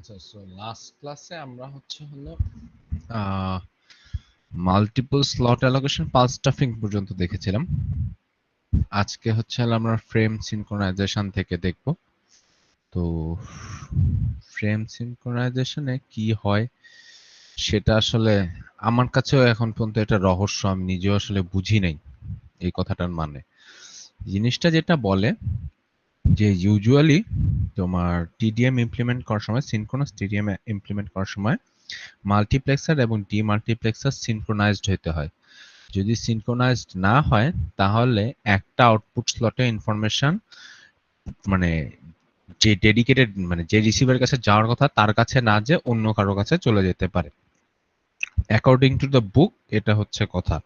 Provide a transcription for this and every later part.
আচ্ছা, so last ক্লাসে আমরা হলো multiple slot allocation pulse stuffing পর্যন্ত দেখেছিলাম। আজকে হলো আমরা ফ্রেম সিনক্রোনাইজেশন থেকে দেখব। তো ফ্রেম সিনক্রোনাইজেশনে কি হয় সেটা আসলে আমার কাছেও এখন পর্যন্ত এটা রহস্য, আমি নিজেও আসলে বুঝি নাই এই কথাটার মানে। জিনিসটা যেটা বলে যে ইউজুয়ালি তোমার টিডিএম ইমপ্লিমেন্ট করার সময়, সিনক্রোনাস টিডিএম ইমপ্লিমেন্ট করার সময় মাল্টিপ্লেক্সার এবং ডিমাল্টিপ্লেক্সার সিনক্রোনাইজড হতে হয়। যদি সিনক্রোনাইজড না হয় তাহলে একটা আউটপুট স্লটে ইনফরমেশন মানে যে ডেডিকেটেড মানে যে রিসিভারের কাছে যাওয়ার কথা তার কাছে না যে অন্য কারো কাছে চলে যেতে পারে। অ্যাকর্ডিং টু দ্য বুক এটা হচ্ছে কথা।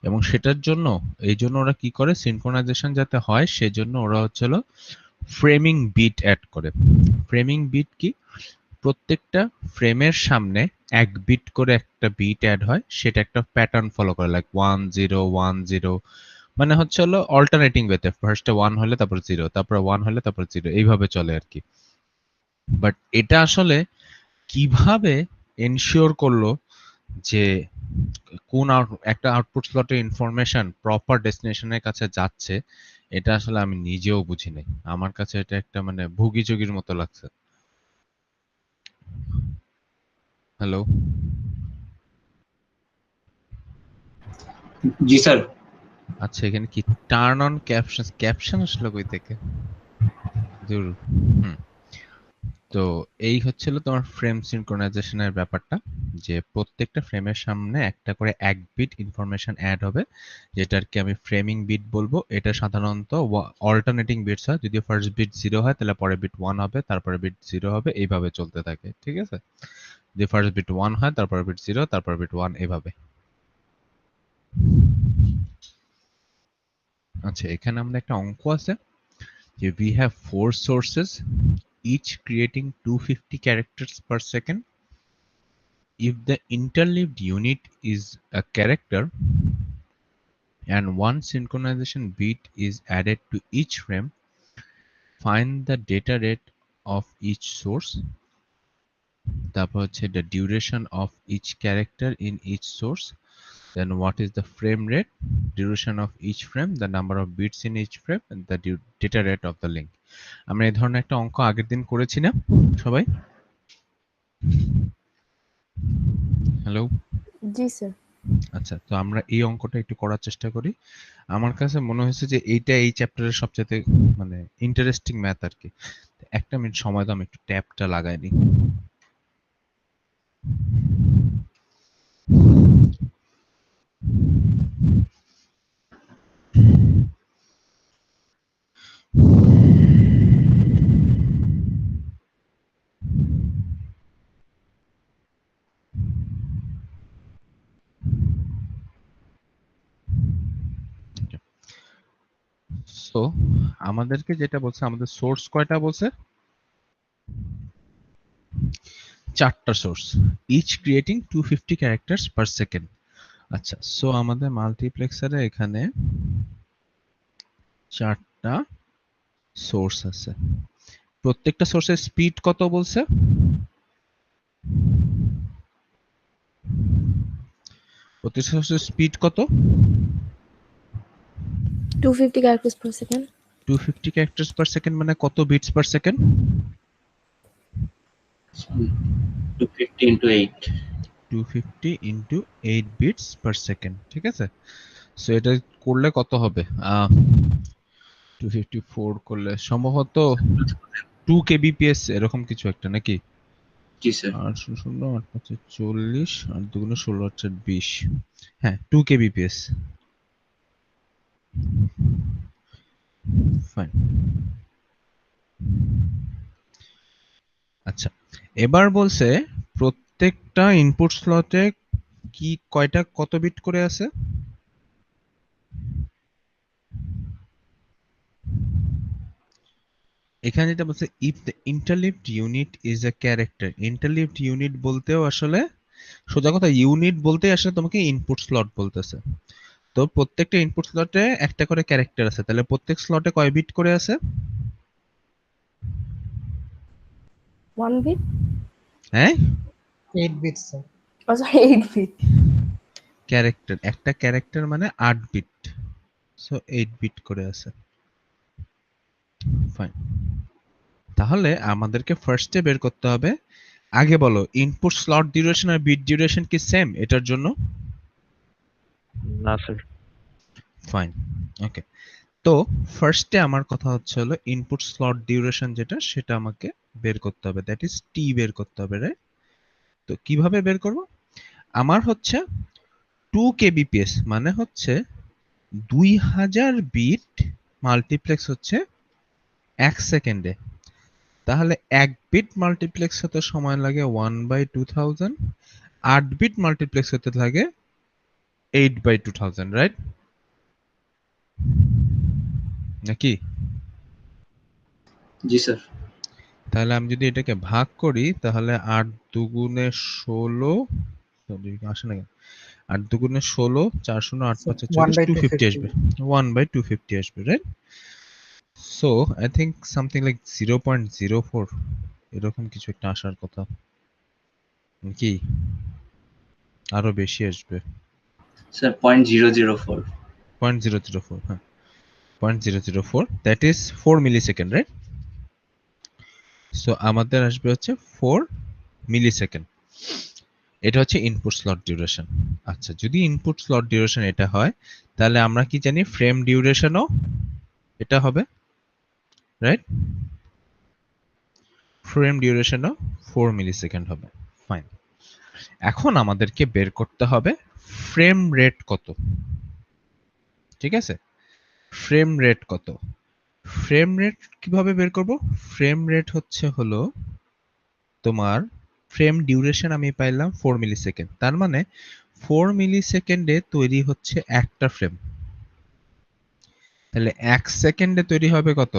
এবং সেটার জন্য এই জন্য ওরা কি করে, সিনক্রোনাইজেশন যাতে হয় সেজন্য ওরা হচ্ছিল ফ্রেমিং বিট অ্যাড করে। ফ্রেমিং বিট কি? প্রত্যেকটা ফ্রেমের সামনে এক বিট করে একটা বিট অ্যাড হয়, সেটা একটা প্যাটার্ন ফলো করে, লাইক 1 0 1 0, মানে হলো অল্টারনেটিং ওয়েতে ফার্স্টে 1 হলে তারপর 0, তারপর 1 হলে তারপর 0, এইভাবে চলে আর কি। বাট এটা আসলে কিভাবে এনশিওর করলো যে কোন একটা আউটপুট স্লটে ইনফরমেশন প্রপার ডেস্টিনেশনের কাছে যাচ্ছে, এটা আসলে আমি নিজেও বুঝি নাই। আমার কাছে এটা একটা মানে ভুগিচুগির মতো লাগছে। হ্যালো, জি স্যার। আচ্ছা এখানে কি টার্ন অন ক্যাপশন, ক্যাপশন আসলে কই থেকে দূর। হুম, তো এই হচ্ছিল তোমার ফ্রেম সিনক্রোনাইজেশনের ব্যাপারটা, যে প্রত্যেকটা ফ্রেমের সামনে একটা করে এক বিট ইনফরমেশন অ্যাড হবে, যেটাকে আমি ফ্রেমিং বিট বলবো। এটা সাধারণত অল্টারনেটিং বিটস হয়, যদি ফার্স্ট বিট 0 হয় তাহলে পরের বিট 1 হবে, তারপরে বিট 0 হবে, এইভাবে চলতে থাকে, ঠিক আছে? যদি ফার্স্ট বিট 1 হয় তারপরে বিট 0, তারপর বিট 1, এইভাবে। আচ্ছা, এখানে আমরা একটা অঙ্ক আছে যে we have 4 sources each creating 250 characters per second. If the interleaved unit is a character and one synchronization bit is added to each frame, find the data rate of each source. তারপর হচ্ছে the duration of each character in each source. Then what is the frame rate, duration of each frame, the number of bits in each frame, and the data rate of the link. আমরা এই ধরনের একটা অঙ্ক আগের দিন করেছি না সবাই? হ্যালো, জি স্যার। আচ্ছা, তো আমরা এই অঙ্কটা একটু করার চেষ্টা করি। আমার কাছে মনে হয়েছে যে এইটা এই চ্যাপ্টারের সবচেয়ে মানে ইন্টারেস্টিং ম্যাথ আর কি। একটা মিনিট সময় দাও, আমি একটু ট্যাবটা লাগাই নিই। সো আমাদেরকে যেটা বলছে, আমাদের সোর্স কয়টা বলছে? 4টা source, each creating 250 characters per second. আচ্ছা, সো আমাদের মাল্টিপ্লেক্সারে এখানে 4টা সোর্স আছে। প্রত্যেকটা সোর্সের স্পিড কত বলছে? প্রত্যেকটা সোর্সের স্পিড কত? 250 characters per second. 250 characters per second মানে কত bits per second? 250 into 8. 250 into 8 bits per second, ঠিক আছে? সো এটা করলে কত হবে? 254 করলে সম্ভবত 2 kbps এরকম কিছু একটা, নাকি? জি স্যার। 8 শূন্য 8 5 40 আর 2 গুণ 16 হচ্ছে 20। হ্যাঁ, 2 kbps। ফাইন। আচ্ছা, এবার বলছে প্রত্যেকটা ইনপুট স্লটে কি কয়টা কত বিট করে আছে? এখানে যেটা বলছে if the interleaved unit is a character. Interleaved unit বলতেও আসলে সোজা কথা, ইউনিট বলতে আসলে তোমাকে ইনপুট স্লট বলতেছে। তো প্রত্যেকটা ইনপুট স্লটে একটা করে ক্যারেক্টার আছে, তাহলে প্রত্যেক স্লটে কয় বিট করে আছে? 1 bit. হ্যাঁ 8 bits sir. Oh, sorry, 8 bit. Character, একটা ক্যারেক্টার মানে 8 বিট, সো 8 বিট করে আছে। ফাইন, তাহলে আমাদেরকে ফার্স্টে বের করতে হবে, আগে বলো ইনপুট স্লট ডিউরেশন আর বিট ডিউরেশন কি সেম এটার জন্য? না স্যার। ফাইন, ওকে। তো ফার্স্টে আমার কথা হচ্ছে হলো ইনপুট স্লট ডিউরেশন যেটা সেটা আমাকে বের করতে হবে, দ্যাট ইজ টি বের করতে হবে, রাইট? তো কিভাবে বের করব? আমার হচ্ছে 2 kbps মানে হচ্ছে 2000 বিট মাল্টিপ্লেক্স হচ্ছে 1 সেকেন্ডে। তাহলে 1 বিট মাল্টিপ্লেক্স হতে সময় লাগে 1/2000, 8 বিট মাল্টিপ্লেক্স হতে লাগে 8/2000, রাইট? নাকি? জি স্যার। তাহলে আমি যদি এটাকে ভাগ করি তাহলে 8 দুগুণে 16, সরি আসে না, 8 দুগুণে 16, 4 শূন্য 8 5 40, 250 আসবে, 1/250 আসবে, right? So I think something like 0.04 এরকম কিছু একটা আসার কথা, কি আরো বেশি আসবে? স্যার 0.004। 0.004, হ্যাঁ 0.004, that is 4 millisecond, right? So আমাদের আসবে হচ্ছে 4 মিলিসেকেন্ড। এটা হচ্ছে ইনপুট স্লট ডিউরেশন। আচ্ছা, যদি ইনপুট স্লট ডিউরেশন এটা হয় তাহলে আমরা কি জানি ফ্রেম ডিউরেশনও এটা হবে, রাইট? ফ্রেম ডিউরেশনও 4 মিলিসেকেন্ড হবে। ফাইন, এখন আমাদেরকে বের করতে হবে ফ্রেম রেট কত, ঠিক আছে? ফ্রেম রেট কত? ফ্রেম রেট কিভাবে বের করব? ফ্রেম রেট হচ্ছে হলো তোমার ফ্রেম ডিউরেশন আমি পাইলাম 4 মিলিসেকেন্ড, তার মানে 4 মিলিসেকেন্ডে তৈরি হচ্ছে একটা ফ্রেম। তাহলে 1 সেকেন্ডে তৈরি হবে কত?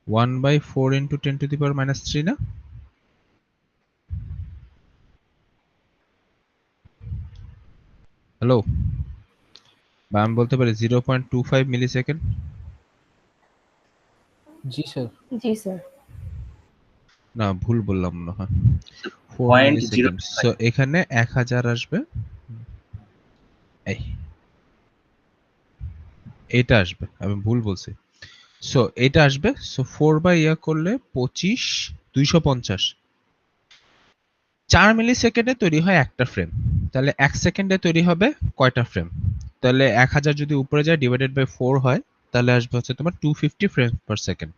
1/4 into 10 to the power minus 3 না? হ্যালো, বা আমি বলতে পারি 0.25 মিলিসেকেন্ড। জি স্যার। Ji, sir. না, ভুল বললাম মনে হয়, 4 পয়েন্ট জিরো মিলিসেকেন্ড। সো এখানে 1000 আসবে, এই এটা আসবে, আমি ভুল বলছি। সো এটা আসবে, সো 4 বাই ইয়া করলে 25, 250। 4 মিলিসেকেন্ডে তৈরি হয় একটা ফ্রেম, তাহলে 1 সেকেন্ডে তৈরি হবে কয়টা ফ্রেম? তাহলে 1000 যদি উপরে যায় ডিভাইডেড বাই 4 হয় তাহলে আসবে হচ্ছে তোমার 250 ফ্রেম পার সেকেন্ড।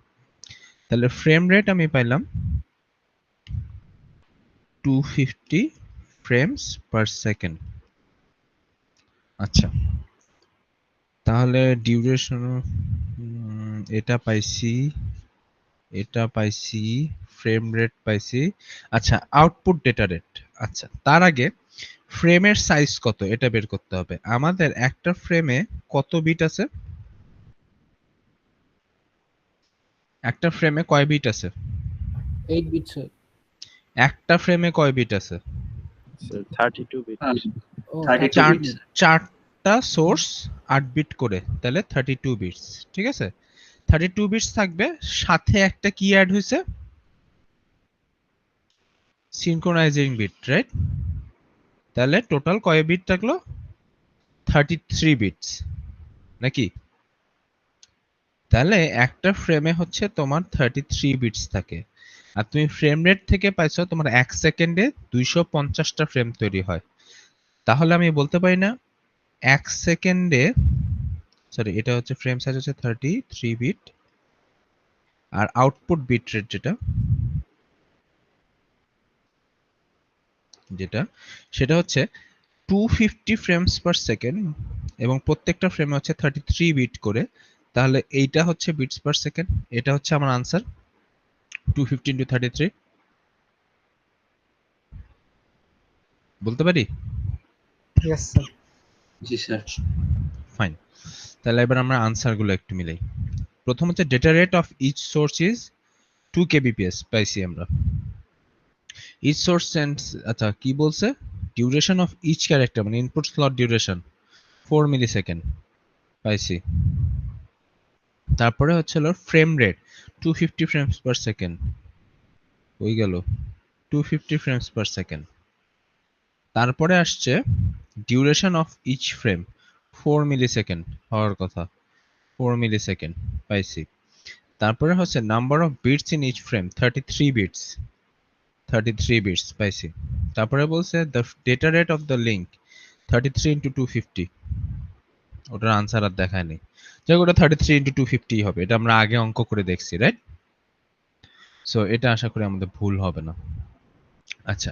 তাহলে ফ্রেম রেট আমি পাইলাম 250 ফ্রেমস পার সেকেন্ড। আচ্ছা, তাহলে ডিউরেশন এটা পাইছি, এটা পাইছি, ফ্রেম রেট পাইছি। আচ্ছা, আউটপুট ডেটা রেট। আচ্ছা, তার আগে ফ্রেমের সাইজ কত এটা বের করতে হবে। আমাদের একটা ফ্রেমে কত বিট আছে? একটা ফ্রেমে কয় বিট আছে? 8 বিট স্যার। একটা ফ্রেমে কয় বিট আছে? Sir 32 bit. ও 32 চার- বিট। চারটা সোর্স 8 বিট করে, তাহলে 32 বিটস, ঠিক আছে? 32 বিটস থাকবে, সাথে একটা কি অ্যাড হয়েছে? সিনক্রোনাইজিং বিট, রাইট? তাহলে টোটাল কয় বিট থাকলো? 33 বিটস, নাকি? তাহলে একটা ফ্রেমে হচ্ছে তোমার 33 বিটস থাকে, আর তুমি ফ্রেম রেট থেকে পাইছো তোমার 1 সেকেন্ডে 250টা ফ্রেম তৈরি হয়। তাহলে আমি বলতে পারি না 1 সেকেন্ডে, সরি এটা হচ্ছে ফ্রেম সাইজ হচ্ছে 33 বিট, আর আউটপুট বিট রেট যেটা সেটা হচ্ছে 250 ফ্রেমস পার সেকেন্ড, এবং প্রত্যেকটা ফ্রেমে হচ্ছে 33 বিট করে। তাহলে এইটা হচ্ছে বিটস পার সেকেন্ড, এটা হচ্ছে আমার আনসার 250 into 33। বলতে পারি? Yes sir. জি স্যার। ফাইন, তাহলে এবার আমরা আনসারগুলো একটু মিলাই। প্রথম হচ্ছে data rate of each source is 2 kbps পাইছি আমরা। ইচ সোর্স সেন্ডস, আচ্ছা কি বলছে? ডিউরেশন অফ ইচ ক্যারেক্টার মানে ইনপুট স্লট ডিউরেশন 4 মিলিসেকেন্ড পাইছি। তারপরে হচ্ছে হলো frame rate 250 frames per second, হয়ে গেল। 250 frames per second। তারপরে আসছে duration of each frame 4 millisecond হওয়ার কথা, 4 মিলিসেকেন্ড পাইছি। তারপরে হচ্ছে number of bits in each frame 33 bits, 33 bits পাইছি। তারপরে বলছে the data rate of the link 33 into 250, ওটার আনসার আর দেখায়নি। যাই ওটা 33 ইন্টু 250 হবে, এটা আমরা আগে অঙ্ক করে দেখছি, রাইট? সো এটা আশা করি আমাদের ভুল হবে না। আচ্ছা,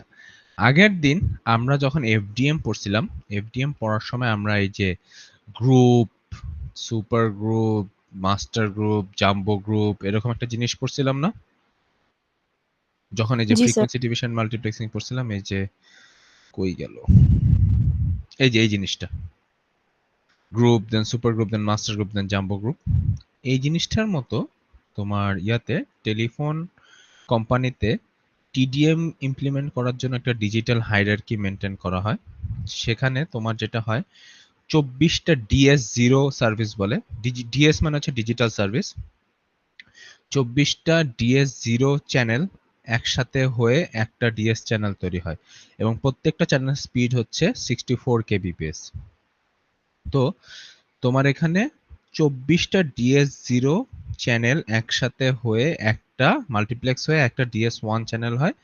আগের দিন আমরা যখন এফডিএম পড়ছিলাম, এফডিএম পড়ার সময় আমরা এই যে group, super group, master group, jumbo group এরকম একটা জিনিস পড়ছিলাম না? যখন এই যে জি স্যার। ফ্রিকোয়েন্সি ডিভিশন মাল্টিপ্লেক্সিং পড়ছিলাম, এই যে কই গেল, এই যে এই জিনিসটা, গ্রুপ দেন সুপার গ্রুপ দেন মাস্টার গ্রুপ দেন জাম্বো গ্রুপ, এই জিনিসটার মতো তোমার ইয়াতে টেলিফোন কোম্পানিতে টিডিএম ইমপ্লিমেন্ট করার জন্য একটা ডিজিটাল হায়ারার্কি মেনটেন করা হয়। সেখানে তোমার যেটা হয় 24টা ডিএস জিরো সার্ভিস বলে, ডিএস মানে হচ্ছে ডিজিটাল সার্ভিস, 24টা ডিএস জিরো চ্যানেল একসাথে হয়ে একটা ডিএস চ্যানেল তৈরি হয় এবং প্রত্যেকটা চ্যানেল স্পিড হচ্ছে 64 কেবিপিএস। তো তোমার এখানে 24টা ডিএস জিরো চ্যানেল একসাথে হয়ে একটা মাল্টিপ্লেক্স হয়ে একটা ডিএস ওয়ান চ্যানেল হয়।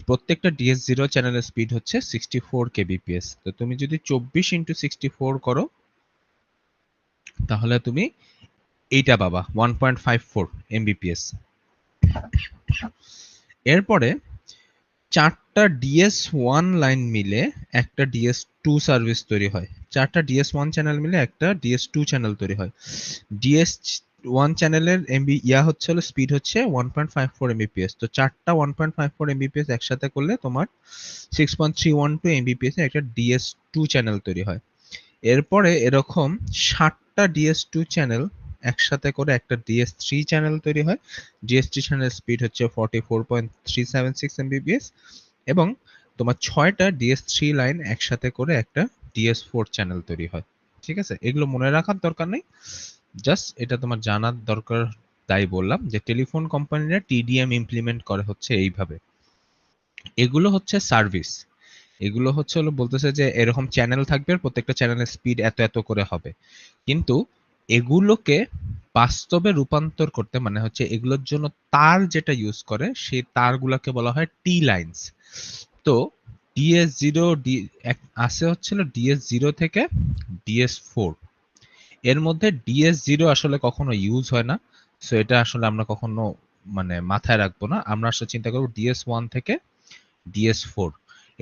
প্রত্যেকটা ডিএস জিরো চ্যানেলের স্পিড হচ্ছে 64 কেবিপিএস। তো তুমি যদি 24 ইন্টু 64 করো তাহলে তুমি এইটা পাবা 1.54 এমবিপিএস। এরপরে 4টা ডিএস ওয়ান লাইন মিলে একটা ডিএস টু সার্ভিস তৈরি হয়, 4টা ডিএস ওয়ান চ্যানেল মিলে একটা ডিএস টু চ্যানেল তৈরি হয়। ডিএস ওয়ান চ্যানেলের এমবি ইয়া হচ্ছে হলো স্পিড হচ্ছে 1.54 এমবিপিএস। তো 4টা 1.54 এমবিপিএস একসাথে করলে তোমার 6.312 এমবিপিএস এর একটা ডিএস টু চ্যানেল তৈরি হয়। এরপরে এরকম 60টা ডিএস টু চ্যানেল একসাথে করে একটা ডিএস থ্রি চ্যানেল তৈরি হয়। ডিএস থ্রি চ্যানেল স্পিড হচ্ছে 44.376 এমবিপিএস এবং তোমার 6টা ডিএস থ্রি লাইন একসাথে করে একটা ডিএস ফোর চ্যানেল তৈরি হয়। ঠিক আছে, এগুলো মনে রাখার দরকার নেই, জাস্ট এটা তোমার জানার দরকার, তাই বললাম যে টেলিফোন কোম্পানিরা টিডিএম ইমপ্লিমেন্ট করে হচ্ছে এইভাবে। এগুলো হচ্ছে সার্ভিস, এগুলো হচ্ছে হলো বলতেছে যে এরকম চ্যানেল থাকবে, প্রত্যেকটা চ্যানেলের স্পিড এত এত করে হবে, কিন্তু এগুলোকে বাস্তবে রূপান্তর করতে মানে হচ্ছে এগুলোর জন্য তার যেটা ইউজ করে সেই তারগুলোকে বলা হয় টি লাইনস। তো ডিএস জিরো আসে হচ্ছিল ডিএস জিরো থেকে ডিএস ফোর, এর মধ্যে ডিএস জিরো আসলে কখনো ইউজ হয় না, সো এটা আসলে আমরা কখনো মানে মাথায় রাখবো না, আমরা আসলে চিন্তা করবো ডিএস ওয়ান থেকে ডিএস ফোর।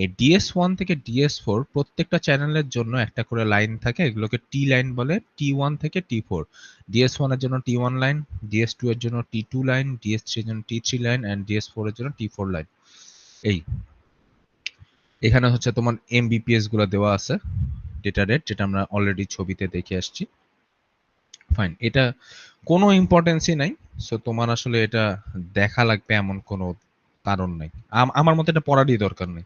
এই ডিএস ওয়ান থেকে ডিএস ফোর প্রত্যেকটা চ্যানেলের জন্য একটা করে লাইন থাকে, এগুলোকে টি লাইন বলে, টি ওয়ান থেকে টি ফোর। ডিএস ওয়ান এর জন্য T one line, DS two এর জন্য T two line, DS three এর জন্য T three line and DS four এর জন্য টি ফোর লাইন। এই এখানে হচ্ছে তোমার এমবিপিএস গুলো দেওয়া আছে, ডেটা রেট, যেটা আমরা অলরেডি ছবিতে দেখে আসছি। ফাইন, এটা কোনো ইম্পর্টেন্সই নাই, সো তোমার আসলে এটা দেখা লাগবে এমন কোনো কারণ নাই, আমার মতে এটা পড়ারই দরকার নেই।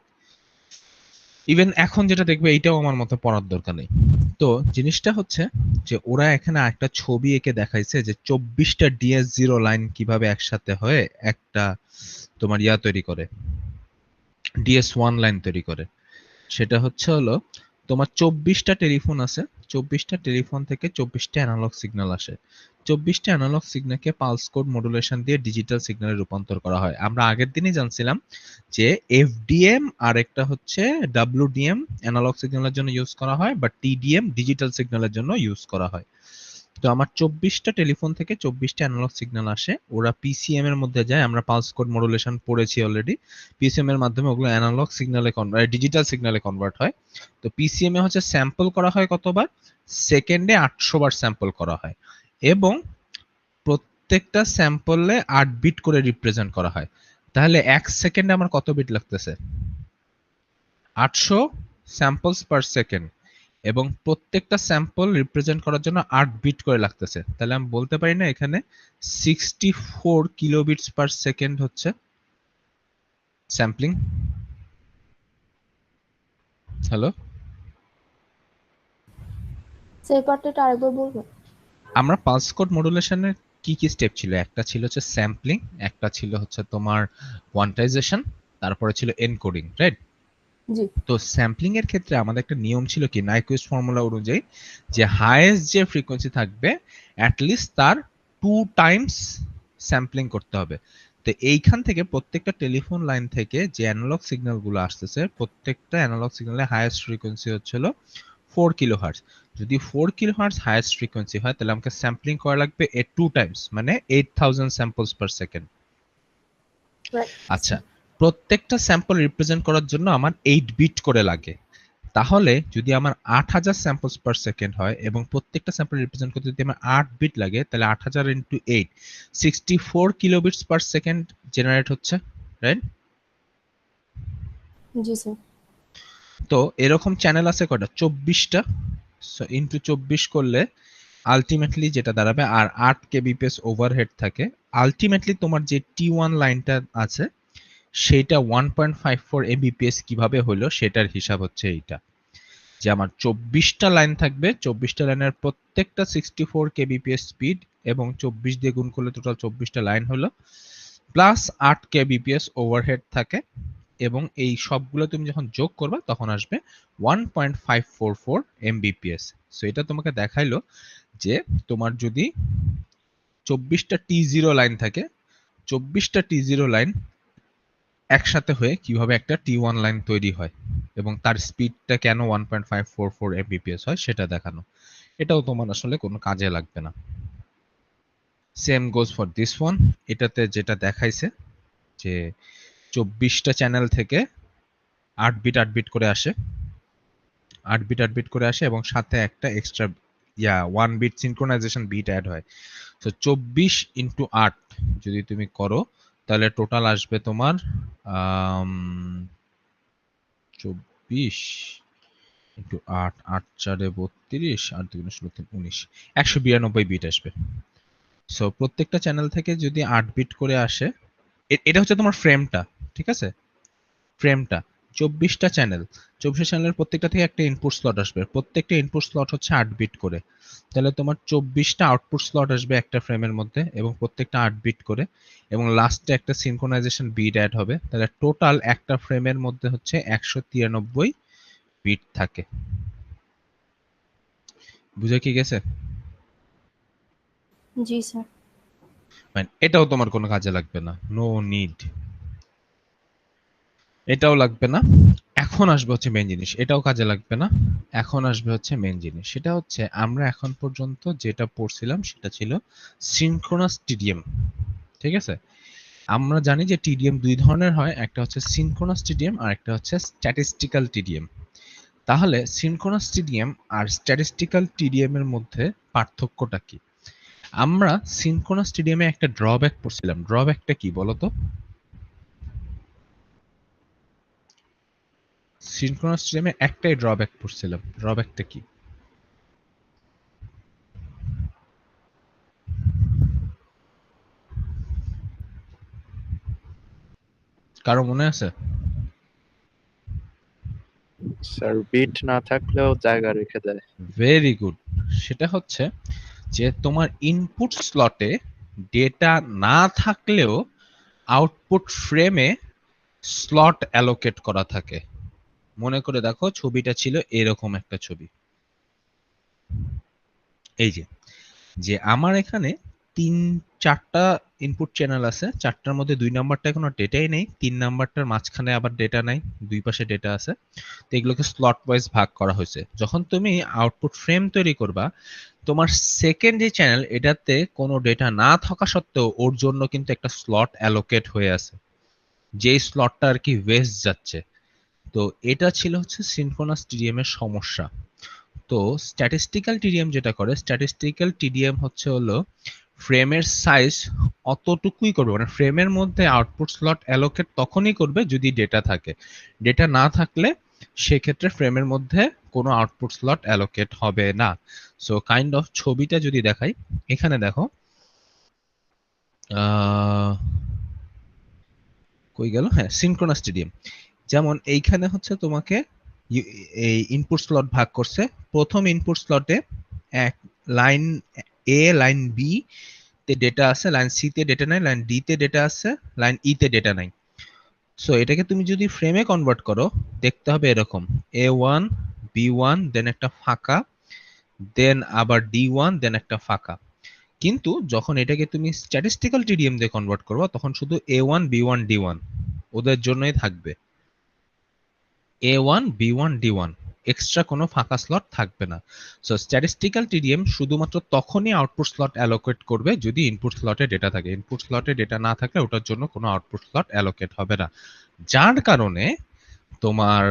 ইভেন এখন যেটা দেখবে এইটাও আমার মতে পড়ার দরকার নেই। তো জিনিসটা হচ্ছে যে ওরা এখানে একটা ছবি এঁকে দেখাইছে যে 24টা ডিএস জিরো লাইন কিভাবে একসাথে হয়ে একটা তোমার ইয়া তৈরি করে, ডিএস ওয়ান লাইন তৈরি করে। সেটা হচ্ছে হলো তোমার 24টা টেলিফোন আছে, 24টা টেলিফোন থেকে 24টা অ্যানালগ সিগন্যাল আসে, 24টা অ্যানালগ সিগন্যালকে পালস কোড মডুলেশন দিয়ে ডিজিটাল সিগন্যালে রূপান্তর করা হয়। আমরা আগের দিনই জানছিলাম যে এফডিএম আর একটা হচ্ছে ডাব্লিউডিএম অ্যানালগ সিগন্যালের জন্য ইউজ করা হয়, বা টিডিএম ডিজিটাল সিগন্যালের জন্য ইউজ করা হয়। তো আমার 24টা টেলিফোন থেকে 24টা অ্যানালগ সিগন্যাল আসে, ওরা পিসিএম এর মধ্যে যায়, আমরা পালস কোড মডুলেশন পড়েছি অলরেডি, পিসিএম এর মাধ্যমে ওগুলো অ্যানালগ সিগন্যালে ডিজিটাল সিগন্যালে কনভার্ট হয়। তো পিসিএম এ হচ্ছে স্যাম্পল করা হয় কতবার, সেকেন্ডে 800 বার স্যাম্পল করা হয় এবং প্রত্যেকটা স্যাম্পলে 8 বিট করে রিপ্রেজেন্ট করা হয়। তাহলে 1 সেকেন্ডে আমার কত বিট লাগতেছে, 800 স্যাম্পলস পার সেকেন্ড, এবং প্রত্যেকটা স্যাম্পল রিপ্রেজেন্ট করার জন্য 8 বিট করে লাগতেছে। তাহলে আমি বলতে পারি না এখানে 64 কিলোবিটস পার সেকেন্ড হচ্ছে স্যাম্পলিং। হ্যালো, সেই পার্টটা আরেকবার বলবেন? আমরা পালস কোড মডুলেশনের কি কি স্টেপ ছিল, একটা ছিল হচ্ছে স্যাম্পলিং, একটা ছিল হচ্ছে তোমার কোয়ান্টাইজেশন, তারপরে ছিল এনকোডিং, রাইট? জি তো স্যাম্পলিং এর ক্ষেত্রে আমাদের একটা নিয়ম ছিল কি, নাইকুইস্ট ফর্মুলা অনুযায়ী, যে হাইয়েস্ট যে ফ্রিকোয়েন্সি থাকবে অ্যাটলিস্ট তার 2 টাইমস স্যাম্পলিং করতে হবে। তো এইখান থেকে প্রত্যেকটা টেলিফোন লাইন থেকে যে অ্যানালগ সিগন্যাল গুলো আসতেছে, প্রত্যেকটা অ্যানালগ সিগন্যালে হাইয়েস্ট ফ্রিকোয়েন্সি হচ্ছিল 4 কিলোহার্টজ। যদি 4 কিলোহার্টজ হাইয়েস্ট ফ্রিকোয়েন্সি হয়, তাহলে আমাকে স্যাম্পলিং করা লাগবে 2 টাইমস, মানে 8000 স্যাম্পলস পার সেকেন্ড। রাইট আচ্ছা, প্রত্যেকটা স্যাম্পল রিপ্রেজেন্ট করার জন্য আমার 8 বিট করে লাগে। তাহলে যদি আমার 8000 স্যাম্পলস পার সেকেন্ড হয় এবং প্রত্যেকটা স্যাম্পল রিপ্রেজেন্ট করতে যদি আমার 8 বিট লাগে, তাহলে 8000 ইনটু 8 64 কিলোবিটস পার সেকেন্ড জেনারেট হচ্ছে, রাইট? জি স্যার তো এরকম চ্যানেল আছে কয়টা? 24টা। সো ইনটু 24 করলে আলটিমেটলি যেটা দাঁড়াবে, আর 8 কেবিপিএস ওভারহেড থাকে। আলটিমেটলি তোমার যে T1 লাইনটা আছে সেইটা 1.54 এমবিপিএস কিভাবে হলো সেটার হিসাব হচ্ছে এইটা, যে আমার 24টা লাইন থাকবে, 24টা লাইনের প্রত্যেকটা 64 কেবিপিএস স্পিড, এবং 24 দিয়ে গুণ করলে টোটাল 24টা লাইন হলো, প্লাস 8 কেবিপিএস ওভারহেড থাকে, এবং এই সবগুলো তুমি যখন যোগ করবে তখন আসবে 1.544 এমবিপিএস। সো এটা তোমাকে দেখাইলো যে তোমার যদি 24টা T0 লাইন থাকে, 24টা T0 লাইন একসাথে হয়ে কিভাবে একটা T1 লাইন তৈরি হয় এবং তার স্পিডটা কেন 1.544 এমবিপিএস হয় সেটা দেখানো। এটাও তোমার আসলে কোনো কাজে লাগবে না। Same goes for this one. এটাতে যেটা দেখাইছে যে 24টা চ্যানেল থেকে 8 বিট 8 বিট করে আসে, 8 বিট 8 বিট করে আসে, এবং সাথে একটা extra 1 bit synchronization bit add হয়। তো 24 ইন্টু 8 যদি তুমি করো, তাহলে টোটাল আসবে তোমার 24 ইন্টু 8, 8 4 32, 8 2 16 3 19, 192 বিট আসবে। সো প্রত্যেকটা চ্যানেল থেকে যদি 8 বিট করে আসে, এটা হচ্ছে তোমার ফ্রেমটা, ঠিক আছে? ফ্রেমটা 24টা চ্যানেল, 24 চ্যানেলের প্রত্যেকটা থেকে একটা ইনপুট স্লট আসবে, প্রত্যেকটা ইনপুট স্লট হচ্ছে 8 বিট করে। তাহলে তোমার 24টা আউটপুট স্লট আসবে একটা ফ্রেমের মধ্যে, এবং প্রত্যেকটা 8 বিট করে, এবং লাস্টে একটা সিনক্রোনাইজেশন বিট অ্যাড হবে। তাহলে টোটাল একটা ফ্রেমের মধ্যে হচ্ছে 193 বিট থাকে। বুঝে কি গেছে? জি স্যার মানে এটাও তোমার কোনো কাজে লাগবে না, নো নিড। এটাও লাগবে না। এখন আসবে হচ্ছে মেইন জিনিস, এটাও কাজে লাগবে না। এখন আসবে হচ্ছে মেইন জিনিস, সেটা হচ্ছে আমরা এখন পর্যন্ত যেটা পড়ছিলাম সেটা ছিল সিনক্রোনাস টিডিএম, ঠিক আছে? আমরা জানি যে টিডিএম দুই ধরনের হয়, একটা হচ্ছে সিনক্রোনাস টিডিএম আর একটা হচ্ছে স্ট্যাটিস্টিক্যাল টিডিএম। তাহলে সিনক্রোনাস টিডিএম আর স্ট্যাটিস্টিক্যাল টিডিএম এর মধ্যে পার্থক্যটা কি? আমরা সিনক্রোনাস টিডিএমে একটা ড্রব্যাক পড়ছিলাম, ড্রব্যাকটা কি বলতো? সিনক্রোনাস টিডিএমে একটাই ড্রব্যাক পড়ছিলাম, ড্রব্যাকটা কি? কারো মনে আছে? স্যার বিট না থাকলেও জায়গা রেখে দেয়। Very good. সেটা হচ্ছে যে তোমার ইনপুট স্লটে ডেটা না থাকলেও আউটপুট ফ্রেমে স্লট অ্যালোকেট করা থাকে। মনে করে দেখো, ছবিটা ছিল এরকম একটা ছবি। এই যে যে আমার এখানে 3-4টা ইনপুট চ্যানেল আছে, 4টার মধ্যে 2 নাম্বারটা কোনো ডেটাই নেই, 3 নাম্বারটার মাঝখানে আবার ডেটা নাই, দুই পাশে ডেটা আছে। তো এগুলোকে স্লট ওয়াইজ ভাগ করা হয়েছে। যখন তুমি আউটপুট ফ্রেম তৈরি করবা, তোমার সেকেন্ড যে চ্যানেল, এটাতে কোনো ডেটা না থাকা সত্ত্বেও ওর জন্য কিন্তু একটা স্লট অ্যালোকেট হয়ে আছে, যেই স্লটটা আর কি ওয়েস্ট যাচ্ছে। তো এটা ছিল হচ্ছে সিনক্রোনাস টিডিএম এর সমস্যা। তো স্ট্যাটিস্টিক্যাল টিডিএম যেটা করে, স্ট্যাটিস্টিক্যাল টিডিএম হচ্ছে হলো ফ্রেমের সাইজ অতটুকুই করবে, মানে ফ্রেমের মধ্যে আউটপুট স্লট অ্যালোকেট তখনই করবে যদি ডেটা থাকে। ডেটা না থাকলে সেক্ষেত্রে ফ্রেমের মধ্যে কোনো আউটপুট স্লট অ্যালোকেট হবে না। সো কাইন্ড অফ ছবিটা যদি দেখাই, এখানে দেখো, কই গেল, হ্যাঁ, সিনক্রোনাস টিডিএম। যেমন এইখানে হচ্ছে তোমাকে এই ইনপুট স্লট ভাগ করছে। প্রথম ইনপুট স্লটে এক লাইন এ, লাইন বি তে ডেটা আছে, লাইন সি তে ডেটা নাই, লাইন ডি তে ডেটা আছে, লাইন ই তে ডেটা নাই। সো এটাকে তুমি যদি ফ্রেমে কনভার্ট করো দেখতে হবে এরকম A1 B1 দেন একটা ফাঁকা দেন আবার D1 দেন একটা ফাঁকা। কিন্তু যখন এটাকে তুমি স্ট্যাটিস্টিক্যাল টিডিএম দিয়ে কনভার্ট করবে তখন শুধু A1 B1 D1 ওদের জন্যই থাকবে। A1 B1 D1 এক্সট্রা কোনো ফাঁকা স্লট থাকবে না। সো স্ট্যাটিস্টিক্যাল টিডিএম শুধুমাত্র তখনই আউটপুট স্লট অ্যালোকেট করবে যদি ইনপুট স্লটে ডেটা থাকে। ইনপুট স্লটে ডেটা না থাকলে ওটার জন্য কোনো আউটপুট স্লট অ্যালোকেট হবে না। যার কারণে তোমার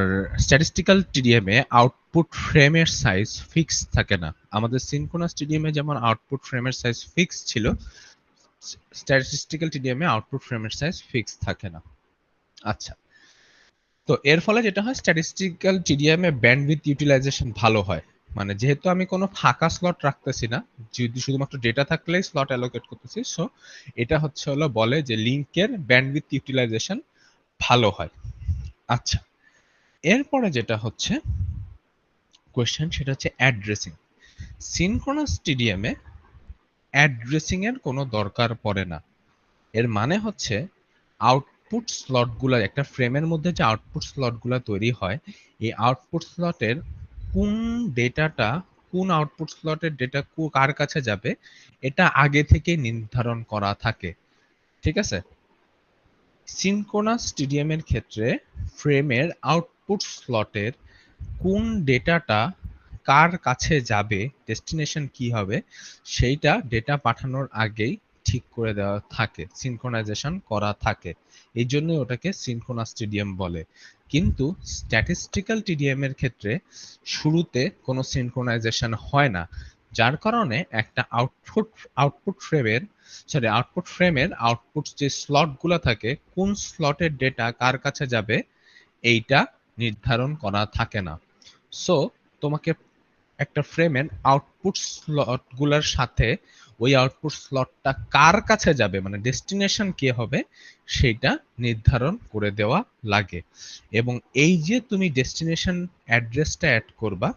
স্ট্যাটিস্টিক্যাল টিডিএম এ আউটপুট ফ্রেমের সাইজ ফিক্স থাকে না। আমাদের সিনক্রোনাস টিডিএম এ যেমন আউটপুট ফ্রেমের সাইজ ফিক্স ছিল, স্ট্যাটিস্টিক্যাল টিডিএম এ আউটপুট ফ্রেমের সাইজ ফিক্স থাকে না। আচ্ছা, তো এর ফলে যেটা হয় স্ট্যাটিস্টিক্যাল টিডিএম এ ব্যান্ডউইথ ইউটিলাইজেশন ভালো হয়। মানে যেহেতু আমি কোনো ফাঁকা স্লট রাখতেছি না, যদি শুধুমাত্র ডেটা থাকলেই স্লট অ্যালোকেট করতেছি, সো এটা হলো বলে যে লিংকের ব্যান্ডউইথ ইউটিলাইজেশন ভালো হয়। আচ্ছা, এরপরে যেটা হচ্ছে কোয়েশ্চেন সেটা হচ্ছে অ্যাড্রেসিং। সিনক্রোনাস টিডিএম এ অ্যাড্রেসিং এর কোনো দরকার পড়ে না। এর মানে হচ্ছে আউটপুট স্লটগুলো একটা ফ্রেমের মধ্যে যে আউটপুট স্লটগুলো তৈরি হয়, এই আউটপুট স্লটের কোন ডেটাটা কোন আউটপুট স্লটের ডেটা কার কাছে যাবে এটা আগে থেকে নির্ধারণ করা থাকে। ঠিক আছে? সিনক্রোনাস টিডিএম এর ক্ষেত্রে ফ্রেমের আউটপুট স্লটের কোন ডেটাটা কার কাছে যাবে, ডেস্টিনেশন কি হবে, সেইটা ডেটা পাঠানোর আগেই ঠিক করে দেওয়া থাকে, সিনক্রোনাইজেশন করা থাকে। এই জন্যই ওটাকে সিনক্রোনাস টিডিএম বলে। কিন্তু স্ট্যাটিস্টিক্যাল টিডিএম এর ক্ষেত্রে শুরুতে কোনো সিনক্রোনাইজেশন হয় না, যার কারণে একটা আউটপুট ফ্রেমের আউটপুট যে স্লটগুলো থাকে কোন স্লটের ডেটা কার কাছে যাবে এইটা নির্ধারণ করা থাকে না। সো তোমাকে একটা ফ্রেমের আউটপুট স্লটগুলোর সাথে ওই আউটপুট স্লটটা কার কাছে যাবে মানে ডেস্টিনেশন কি হবে সেটা নির্ধারণ করে দেওয়া লাগে। এবং এই যে তুমি ডেস্টিনেশন অ্যাড্রেসটা অ্যাড করবা,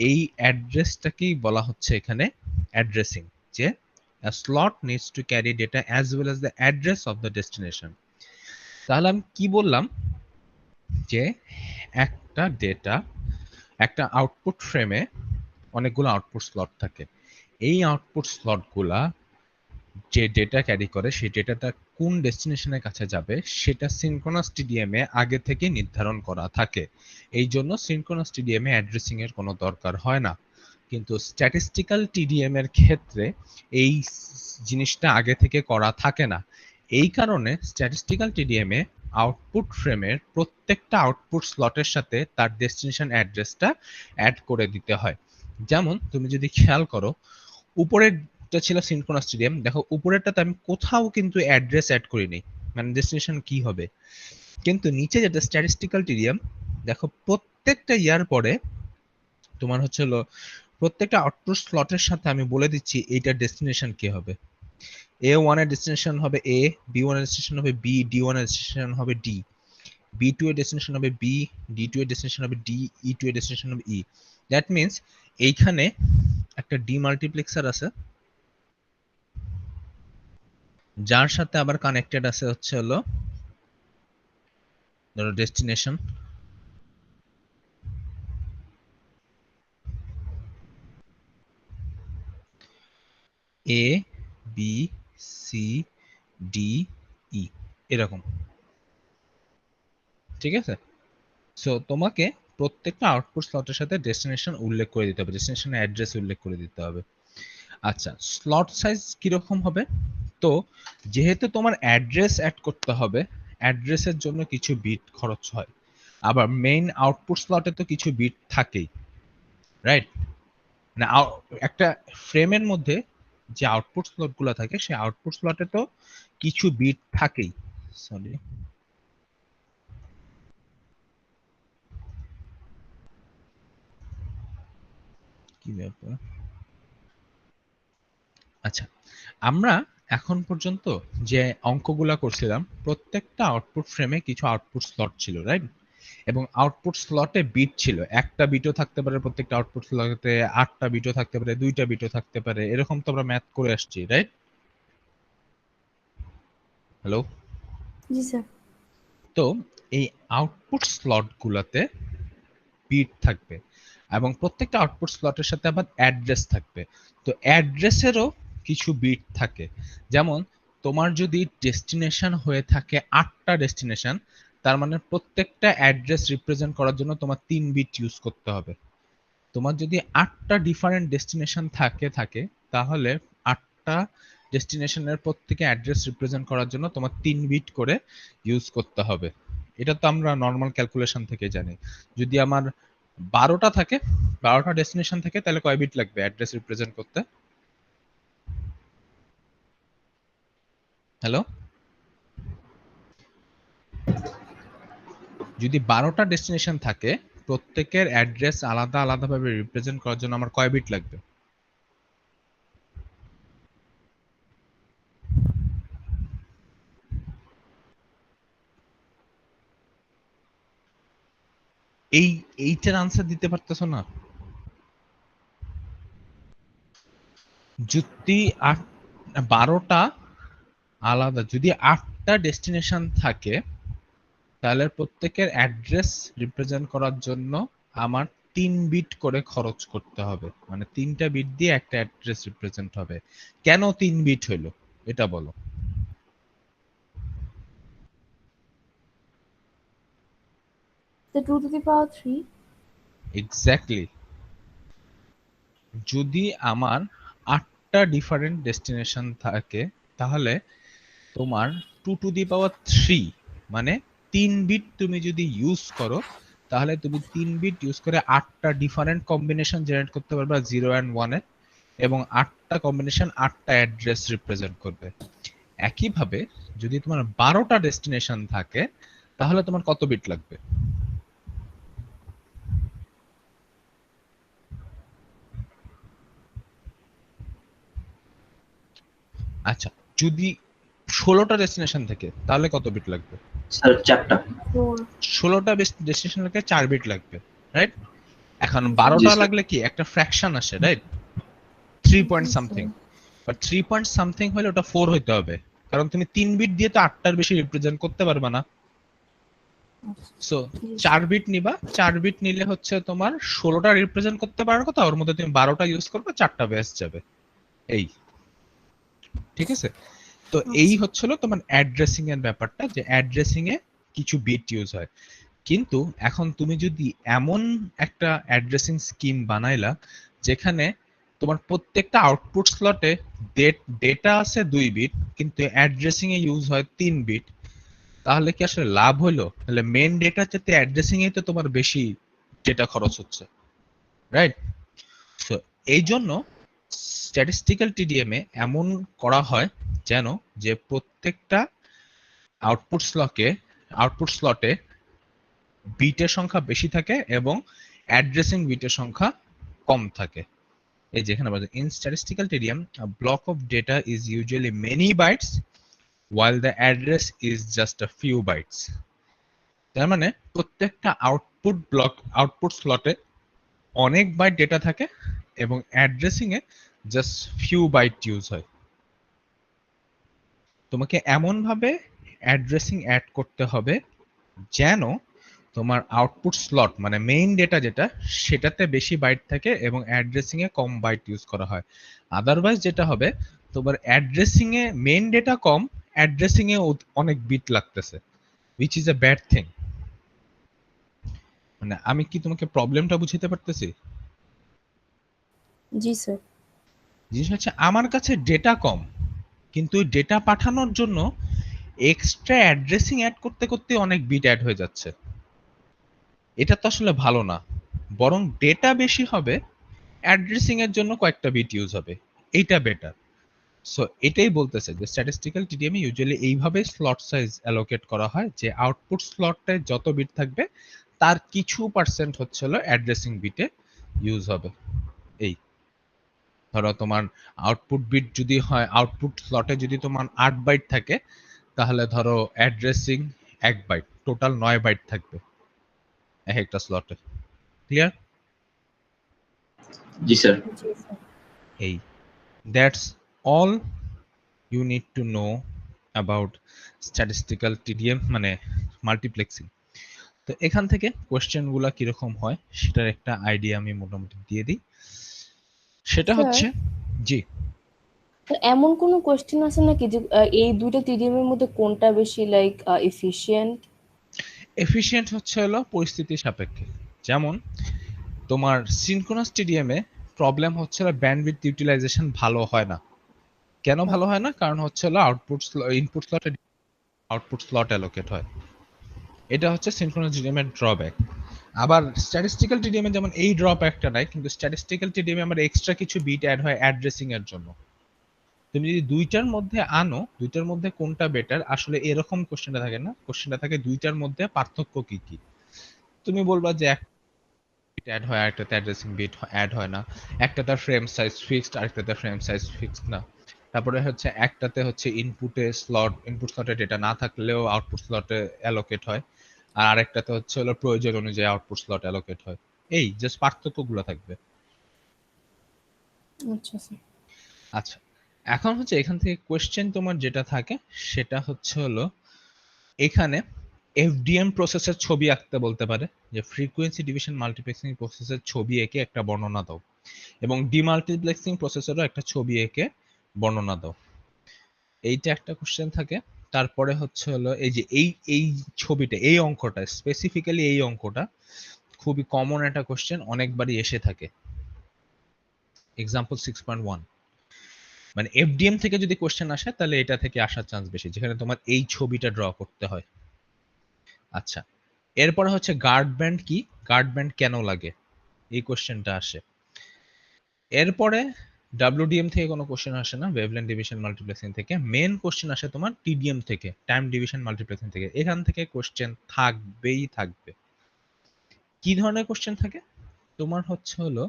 এই অ্যাড্রেসটাকেই বলা হচ্ছে এখানে অ্যাড্রেসিং, যে a slot needs to carry data as well as the address of the destination. তাহলে আমি কি বললাম যে একটা ডেটা একটা আউটপুট ফ্রেমে অনেকগুলো আউটপুট স্লট থাকে। এই আউটপুট স্লটগুলা যে ডেটা ক্যারি করে সেই ডেটাটা কোন ডেস্টিনেশনের কাছে যাবে সেটা সিনক্রোনাস টিডিএম এ আগে থেকে নির্ধারণ করা থাকে। এই জন্য সিনক্রোনাস টিডিএম এ অ্যাড্রেসিং এর কোনো দরকার হয় না। কিন্তু স্ট্যাটিস্টিক্যাল টিডিএম এর ক্ষেত্রে এই জিনিসটা আগে থেকে করা থাকে না। এই কারণে স্ট্যাটিস্টিক্যাল টিডিএম এ আউটপুট ফ্রেমের প্রত্যেকটা আউটপুট স্লটের সাথে তার ডেস্টিনেশন অ্যাড্রেসটা অ্যাড করে দিতে হয়। যেমন তুমি যদি খেয়াল করো উপরেরটা ছিল সিনক্রোনাস টিডিএম, দেখো উপরেরটাতে আমি কোথাও কিন্তু অ্যাড্রেস অ্যাড করিনি, মানে ডেস্টিনেশন কি হবে। কিন্তু নিচে যেটা স্ট্যাটিস্টিক্যাল টিডিএম, দেখো প্রত্যেকটা ইয়ার পরে তোমার হলো প্রত্যেকটা আউটপুট স্লটের সাথে আমি বলে দিচ্ছি এইটার ডেস্টিনেশন কি হবে। A1 এর ডেস্টিনেশন হবে A, B1 এর ডেস্টিনেশন হবে B, D1 এর ডেস্টিনেশন হবে D, B2 এর ডেস্টিনেশন হবে B, D2 এর ডেস্টিনেশন হবে D, E2 এর ডেস্টিনেশন হবে E। দ্যাট মিন্স এইখানে একটা ডি মাল্টিপ্লেক্সার আছে যার সাথে আবার কানেক্টেড আছে হলো ধরো destination, A B C D E এরকম। ঠিক আছে? সো তোমাকে প্রত্যেকটা আউটপুট স্লটের সাথে ডেস্টিনেশন উল্লেখ করে দিতে হবে, ডেস্টিনেশনের অ্যাড্রেস উল্লেখ করে দিতে হবে। আচ্ছা, স্লট সাইজ কিরকম হবে? তো যেহেতু তোমার অ্যাড্রেস অ্যাড করতে হবে, অ্যাড্রেসের জন্য কিছু বিট খরচ হয়। আবার মেইন আউটপুট স্লটে তো কিছু বিট থাকেই, রাইট? না একটা ফ্রেমের মধ্যে যে আউটপুট স্লটগুলো থাকে সেই আউটপুট স্লটে তো কিছু বিট থাকেই। সরি, কি ব্যাপার? আচ্ছা, আমরা এখন পর্যন্ত যে অঙ্কগুলা করছিলাম প্রত্যেকটা আউটপুট ফ্রেমে কিছু আউটপুট স্লট ছিল, রাইট? এবং আউটপুট স্লটে বিট ছিল, একটা বিটও থাকতে পারে প্রত্যেকটা আউটপুট স্লটে, 8টা বিটও থাকতে পারে, 2টা বিটও থাকতে পারে, এরকম তো আমরা ম্যাথ করে আসছি, রাইট? হ্যালো? জি স্যার। তো এই আউটপুট স্লটগুলোতে বিট থাকবে এবং প্রত্যেকটা আউটপুট স্লটের সাথে আবার অ্যাড্রেস থাকবে। তো অ্যাড্রেসেরও কিছু বিট থাকে। যেমন তোমার যদি ডেস্টিনেশন হয়ে থাকে 8টা ডেস্টিনেশন, তার মানে প্রত্যেকটা অ্যাড্রেস রিপ্রেজেন্ট করার জন্য তোমার 3 বিট ইউজ করতে হবে। তোমার যদি 8টা ডিফারেন্ট ডেস্টিনেশন থাকে তাহলে 8টা ডেস্টিনেশনের প্রত্যেকে অ্যাড্রেস রিপ্রেজেন্ট করার জন্য তোমার 3 বিট করে ইউজ করতে হবে। এটা তো আমরা নর্মাল ক্যালকুলেশন থেকে জানি। যদি আমার 12টা থাকে, 12টা ডেস্টিনেশন থাকে, তাহলে কয় বিট লাগবে অ্যাড্রেস রিপ্রেজেন্ট করতে? হ্যালো, যদি 12টা ডেস্টিনেশন থাকে, প্রত্যেকের অ্যাড্রেস আলাদা আলাদাভাবে রিপ্রেজেন্ট করার জন্য আমার কয় বিট লাগবে? এইটার আনসার দিতে পারতেছো না? যদি 12টা আলাদা, যদি 8টা ডেস্টিনেশন থাকে, তাহলে প্রত্যেকের অ্যাড্রেস রিপ্রেজেন্ট করার জন্য আমার 3 বিট করে খরচ করতে হবে। মানে 3টা বিট দিয়ে একটা অ্যাড্রেস রিপ্রেজেন্ট হবে। কেন 3 বিট হইলো এটা বলো। The 2 to the power 3. Exactly. যদি আমার 8টা ডিফারেন্ট ডেস্টিনেশন থাকে, তাহলে তোমার 2 টু দি পাওয়ার 3 মানে 3 বিট তুমি যদি ইউজ করো, তাহলে তুমি 3 বিট ইউজ করে 8টা ডিফারেন্ট কম্বিনেশন জেনারেট করতে পারবে 0 এন্ড 1 এর, এবং 8টা কম্বিনেশন 8টা অ্যাড্রেস রিপ্রেজেন্ট করবে। একইভাবে যদি তোমার 12টা ডেস্টিনেশন থাকে, তাহলে তোমার কত বিট লাগবে? আচ্ছা, যদি 16টা ডেস্টিনেশন থাকে, তাহলে কত বিট লাগবে? স্যার 4টা। 4. 16টা ডেস্টিনেশন লাগে 4 বিট লাগবে, রাইট? এখন জি 12টা স্যার। লাগলে কি একটা ফ্র্যাকশন আসে, right? 3 point Yes, something. sir. But 3 point something হলে ওটা 4 হইতে হবে, কারণ তুমি 3 বিট দিয়ে তো 8টার বেশি রিপ্রেজেন্ট করতে পারবে না। So Yes. 4 বিট নিবা, 4 বিট নিলে হচ্ছে তোমার 16টা রিপ্রেজেন্ট করতে পারার কথা, ওর মধ্যে তুমি 12টা ইউজ করবে, 4টা বেস যাবে। এই, ঠিক আছে? তো এই হচ্ছিল তোমার অ্যাড্রেসিং এর ব্যাপারটা, যে অ্যাড্রেসিং এ কিছু বিট ইউজ হয়। কিন্তু এখন তুমি যদি এমন একটা অ্যাড্রেসিং স্কিম বানাইলা যেখানে তোমার প্রত্যেকটা আউটপুট স্লটে ডেটা আছে 2 বিট, কিন্তু অ্যাড্রেসিং এ ইউজ হয় 3 বিট, তাহলে কি আসলে লাভ হলো? তাহলে মেন ডেটার চাইতে অ্যাড্রেসিং এ তো তোমার বেশি ডেটা খরচ হচ্ছে, রাইট? সো এই জন্য স্ট্যাটিস্টিক্যাল টিডিএম এ এমন করা হয় যেন যে প্রত্যেকটা আউটপুট স্লটে বিটের সংখ্যা বেশি থাকে এবং অ্যাড্রেসিং বিটের সংখ্যা কম থাকে। এই যেখানে বলা যায়, in statistical TDM a block of data is usually many bytes while the address is just a few bytes. তার মানে প্রত্যেকটা আউটপুট স্লটে অনেক বাইট ডেটা থাকে এবং অ্যাড্রেসিং এ জাস্ট ফিউ বাইট ইউজ হয়। তোমাকে এমন ভাবে অ্যাড্রেসিং অ্যাড করতে হবে যেন তোমার আউটপুট স্লট মানে মেইন ডেটা যেটা, সেটাতে বেশি বাইট থাকে এবং অ্যাড্রেসিং এ কম বাইট ইউজ করা হয়। আদারওয়াইজ যেটা হবে, তোমার অ্যাড্রেসিং এ মেইন ডেটা কম, অ্যাড্রেসিং এ অনেক বিট লাগতেছে, which is a bad thing. মানে আমি কি তোমাকে প্রবলেমটা বুঝাতে পারতেছি? Ji, sir. জিনিস হচ্ছে, আমার কাছে ডেটা কম, কিন্তু ডেটা পাঠানোর জন্য এক্সট্রা অ্যাড্রেসিং অ্যাড করতে করতে অনেক বিট অ্যাড হয়ে যাচ্ছে। এটা তো আসলে ভালো না, বরং ডেটা বেশি হবে, অ্যাড্রেসিং এর জন্য কয়েকটা বিট ইউজ হবে, এইটা বেটার। সো এটাই বলতেছে যে স্ট্যাটিস্টিক্যাল টিডিএম এ ইউজুয়ালি এইভাবে স্লট সাইজ অ্যালোকেট করা হয় যে আউটপুট স্লটে যত বিট থাকবে তার কিছু পার্সেন্ট হচ্ছে হলো অ্যাড্রেসিং বিটে ইউজ হবে। এই ধরো তোমার আউটপুট বিট যদি হয়, আউটপুট স্লটে যদি তোমার 8 বাইট থাকে, তাহলে ধরো অ্যাড্রেসিং 1 বাইট, টোটাল 9 বাইট থাকবে এক একটা স্লটে। ক্লিয়ার? জি স্যার। Ji, sir. এই, that's all you need to know about statistical TDM মানে মাল্টিপ্লেক্সিং। তো এখান থেকে কোশ্চেনগুলো কিরকম হয় সেটার একটা আইডিয়া আমি মোটামুটি দিয়ে দিই। সেটা স্যার, হচ্ছে জি তো এমন কোনো কোয়েশ্চেন আছে নাকি যে এই দুইটা টিডিএম এর মধ্যে কোনটা বেশি লাইক এফিশিয়েন্ট? এফিশিয়েন্ট হচ্ছে হলো পরিস্থিতি সাপেক্ষে। যেমন তোমার সিনক্রোনাস টিডিএমে প্রবলেম হচ্ছে ব্যান্ডউইথ ইউটিলাইজেশন ভালো হয় না। কেন ভালো হয় না? কারণ হচ্ছে হলো ইনপুট স্লটে আউটপুট স্লট অ্যালোকেট হয়। এটা হচ্ছে সিনক্রোনাস টিডিএম এর ড্রব্যাক। আবার স্ট্যাটিস্টিক্যাল টিডিএম এ যেমন এই ড্রব্যাকটা নাই, কিন্তু স্ট্যাটিস্টিক্যাল টিডিএম এ আমার এক্সট্রা কিছু বিট অ্যাড হয় অ্যাড্রেসিং এর জন্য। তুমি যদি দুইটার মধ্যে আনো, দুইটার মধ্যে কোনটা বেটার, আসলে এরকম কোশ্চেনটা থাকে না, কোশ্চেনটা থাকে দুইটার মধ্যে পার্থক্য কি কি। তুমি বলবা যে বিট অ্যাড হয় আরেকটাতে অ্যাড্রেসিং বিট অ্যাড হয় না, একটা তার ফ্রেম সাইজ ফিক্সড আরেকটাতে ফ্রেম সাইজ ফিক্সড না। তারপরে হচ্ছে একটাতে হচ্ছে ইনপুট স্লটে ডেটা না থাকলেও আউটপুট স্লটে অ্যালোকেট হয়, আর আরেকটাতে হচ্ছে হলো প্রয়োজন অনুযায়ী আউটপুট স্লট অ্যালোকেট হয়। এই জাস্ট পার্থক্যগুলো থাকবে। আচ্ছা স্যার। আচ্ছা, এখন হচ্ছে এখান থেকে কোশ্চেন তোমার যেটা থাকে সেটা হচ্ছে হলো এখানে এফডিএম প্রসেসের ছবি আঁকতে বলতে পারে, যে ফ্রিকোয়েন্সি ডিভিশন মাল্টিপ্লেক্সিং প্রসেসের ছবি এঁকে একটা বর্ণনা দাও, এবং ডিমাল্টিপ্লেক্সিং প্রসেসরও একটা ছবি এঁকে বর্ণনা দাও। এইটা একটা কোশ্চেন থাকে। তারপরে হচ্ছে হলো এই যে এই ছবিটা, এই অঙ্কটা স্পেসিফিক্যালি, এই অঙ্কটা খুবই কমন একটা কোশ্চেন, অনেকবারই এসে থাকে। এক্সাম্পল 6.1, মানে এফডিএম থেকে যদি কোশ্চেন আসে তাহলে এটা থেকে আসার চান্স বেশি, যেখানে তোমার এই ছবিটা ড্র করতে হয়। আচ্ছা, এরপরে হচ্ছে গার্ড ব্যান্ড কি, গার্ড ব্যান্ড কেন লাগে, এই কোশ্চেনটা আসে। এরপরে ডাব্লিউডিএম থেকে কোনো কোশ্চেন আসে না, ওয়েভলেন্থ ডিভিশন মাল্টিপ্লেক্সিং থেকে। মেন কোশ্চেন আসে তোমার টিডিএম থেকে, টাইম ডিভিশন মাল্টিপ্লেক্সিং থেকে। এখান থেকে কোশ্চেন থাকবেই থাকবে। কি ধরনের কোশ্চেন থাকে? তোমার হচ্ছে হলো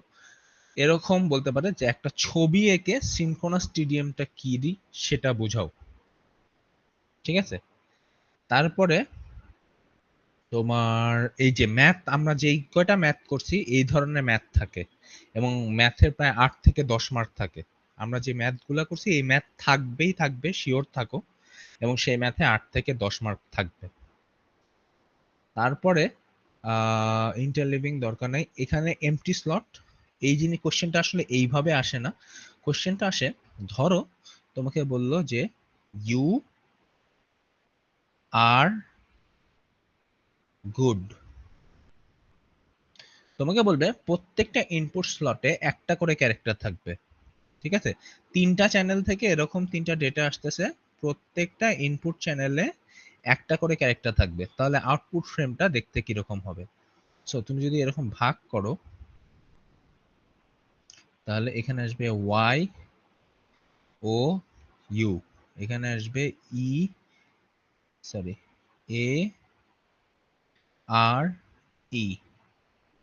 এরকম বলতে পারে যে একটা ছবি এঁকে সিনক্রোনাস টিডিএমটা কি দি সেটা বোঝাও, ঠিক আছে? তারপরে তোমার এই যে ম্যাথ, আমরা যেই কয়টা ম্যাথ করছি এই ধরনের ম্যাথ থাকে, এবং ম্যাথের প্রায় 8 থেকে 10 মার্ক থাকে। আমরা যে ম্যাথগুলা করছি এই ম্যাথ থাকবেই থাকবে, শিওর থাকো, এবং সেই ম্যাথে 8 থেকে 10 মার্ক থাকবে। তারপরে ইন্টারলিভিং দরকার নাই, এখানে এমটি স্লট। এই জিনিস কোশ্চেনটা আসলে এইভাবে আসে না, কোশ্চেনটা আসে ধরো তোমাকে বললো যে ইউ আর গুড, তোমাকে বলবে প্রত্যেকটা ইনপুট স্লটে একটা করে ক্যারেক্টার থাকবে, ঠিক আছে? 3টা চ্যানেল থেকে এরকম 3টা ডেটা আসতেছে, প্রত্যেকটা ইনপুট চ্যানেলে একটা করে ক্যারেক্টার থাকবে, তাহলে আউটপুট ফ্রেমটা দেখতে কিরকম হবে? সো তুমি যদি এরকম ভাগ করো তাহলে এখানে আসবে ওয়াই ও ইউ, এখানে আসবে ই সরি এ আর ই,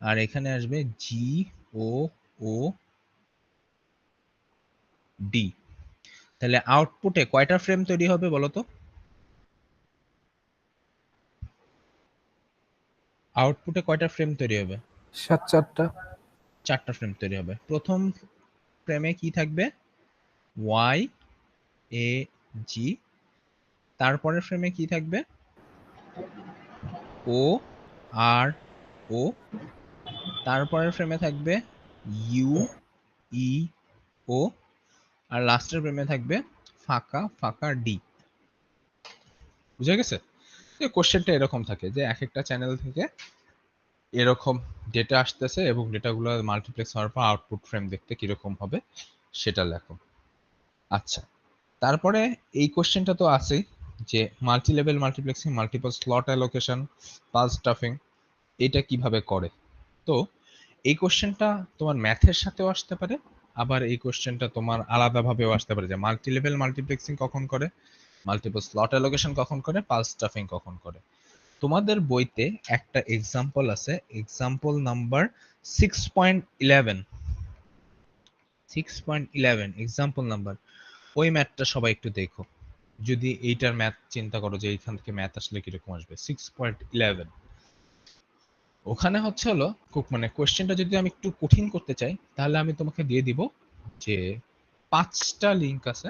আর এখানে আসবে জি ও ও ডি। তাহলে আউটপুটে কয়টা ফ্রেম তৈরি হবে বলো তো? আউটপুটে কয়টা ফ্রেম তৈরি হবে? 4টা। 4টা ফ্রেম তৈরি হবে। প্রথম ফ্রেমে কি থাকবে? ওয়াই এ জি। তারপরের ফ্রেমে কি থাকবে? ও আর ও। তারপরের ফ্রেমে থাকবে ইউ ই ও। আর লাস্টের ফ্রেমে থাকবে ফাঁকা ফাঁকা ডি। বুঝা গেছে? কোশ্চেনটা এরকম থাকে যে এক একটা চ্যানেল থেকে এরকম ডেটা আসতেছে, এবং ডেটাগুলো মাল্টিপ্লেক্স হওয়ার পর আউটপুট ফ্রেম দেখতে কিরকম হবে সেটা লেখো। আচ্ছা, তারপরে এই কোশ্চেনটা তো আছেই যে multi level multiplexing, multiple slot allocation, pulse stuffing, এটা কিভাবে করে। তো এই কোশ্চেনটা তোমার ম্যাথের সাথেও আসতে পারে, আবার এই কোশ্চেনটা তোমার আলাদাভাবেও আসতে পারে, যে মাল্টি লেভেল মাল্টিপ্লেক্সিং কখন করে, মাল্টিপল স্লট অ্যালোকেশন কখন করে, পালস স্টাফিং কখন করে। তোমাদের বইতে একটা এক্সাম্পল আছে, এক্সাম্পল নাম্বার 6.11, 6.11 এক্সাম্পল নাম্বার। ওই ম্যাথটা সবাই একটু দেখো, যদি এইটার ম্যাথ চিন্তা করো যে এইখান থেকে ম্যাথ আসলে কিরকম আসবে। 6.11 ওখানে হচ্ছে হলো মানে কোশ্চেনটা যদি আমি একটু কঠিন করতে চাই তাহলে আমি তোমাকে দিয়ে দিব যে 5টা লিঙ্ক আছে,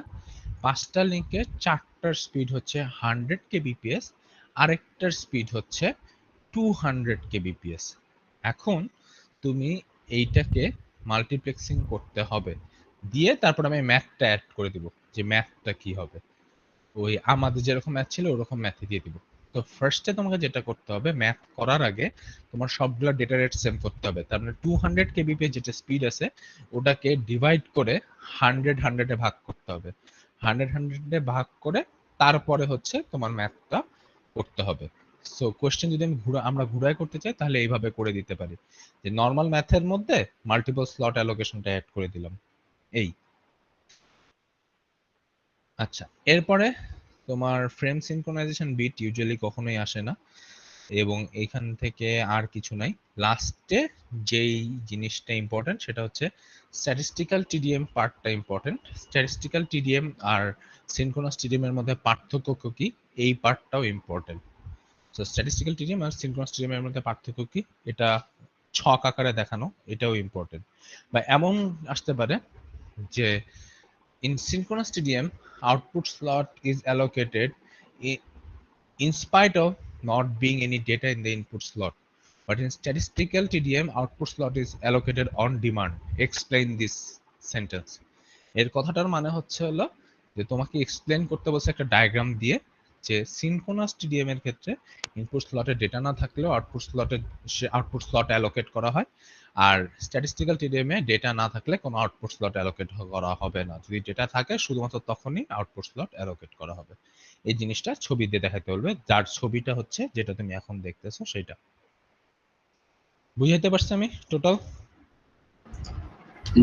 5টা লিঙ্কের 4টার স্পিড হচ্ছে 100 kbps, আরেকটার স্পিড হচ্ছে 200 kbps। এখন তুমি এইটাকে মাল্টিপ্লেক্সিং করতে হবে, দিয়ে তারপর আমি ম্যাথটা অ্যাড করে দিব যে ম্যাথটা কি হবে, ওই আমাদের যেরকম ম্যাথ ছিল ওরকম ম্যাথই দিয়ে দিব। তো ফার্স্টে তোমাকে যেটা করতে হবে, ম্যাথ করার আগে তোমার সবগুলো ডেটা রেট সেম করতে হবে। তার মানে 200 kbps যেটা স্পিড আছে ওটাকে ডিভাইড করে 100 ভাগ করতে হবে, 100 ভাগ করে তারপরে হচ্ছে তোমার ম্যাথটা করতে হবে। সো কোশ্চেন যদি আমরা ঘুরায় করতে চাই তাহলে এইভাবে করে দিতে পারি, যে নর্মাল ম্যাথের মধ্যে মাল্টিপল স্লট অ্যালোকেশনটা অ্যাড করে দিলাম এই। আচ্ছা, এরপরে তোমার ফ্রেম সিনক্রোনাইজেশন বিট ইউজুয়ালি কখনোই আসে না, এবং এখান থেকে আর কিছু নাই। লাস্টে যেই জিনিসটা ইম্পর্টেন্ট সেটা হচ্ছে স্ট্যাটিস্টিক্যাল টিডিএম পার্টটা ইম্পর্টেন্ট। স্ট্যাটিস্টিক্যাল টিডিএম আর সিনক্রোনাস টিডিএম এর মধ্যে পার্থক্য কি, এই পার্টটাও ইম্পর্টেন্ট। সো স্ট্যাটিস্টিক্যাল টিডিএম আর সিনক্রোনাস টিডিএম এর মধ্যে পার্থক্য কি, এটা ছক আকারে দেখানো, এটাও ইম্পর্টেন্ট। বা এমন আসতে পারে যে in synchronous TDM, output slot is allocated in spite of not being any data in the input slot. But in statistical TDM, output slot is allocated on demand. Explain this sentence. এর কথাটার মানে হচ্ছে হলো যে তোমাকে explain করতে বলছে একটা ডায়াগ্রাম দিয়ে, যে সিনক্রোনাস টিডিএম এর ক্ষেত্রে ইনপুট স্লটে ডেটা না থাকলেও আউটপুট স্লট অ্যালোকেট করা হয়, আর স্ট্যাটিস্টিক্যাল টিডিএম এ ডেটা না থাকলে কোনো আউটপুট স্লট অ্যালোকেট করা হবে না, যদি ডেটা থাকে শুধুমাত্র তখনই আউটপুট স্লট অ্যালোকেট করা হবে। এই জিনিসটা ছবি দিয়ে দেখাতে বলবে, যার ছবিটা হচ্ছে যেটা তুমি এখন দেখতেছো সেটা। বুঝাইতে পারছি আমি টোটাল?